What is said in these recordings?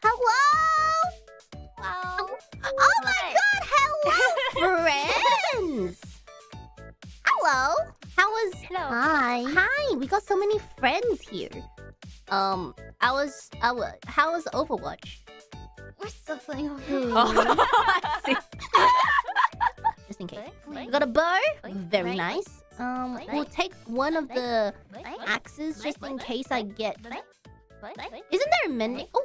Hello. Oh my God! Hello, friends. Hello. How was? Hello. Hi. Hi. We got so many friends here. How was Overwatch? We're still playing Just in case. We got a bow. Very nice. We'll take one of the axes just in case I get. Isn't there a mending? Oh.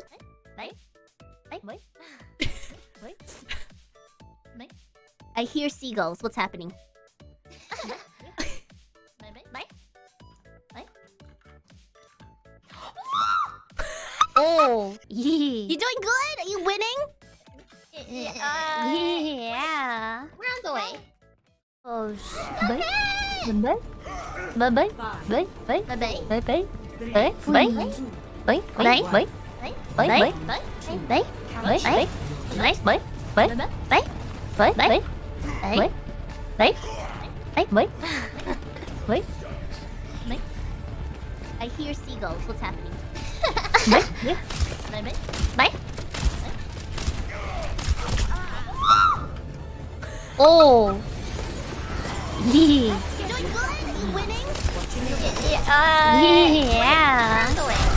I hear seagulls. What's happening? Oh, You doing good? Are you winning? yeah. We're on the way. Oh, I hear seagulls. What's happening? Oh, You doing good? Are you winning? yeah. We're on the way.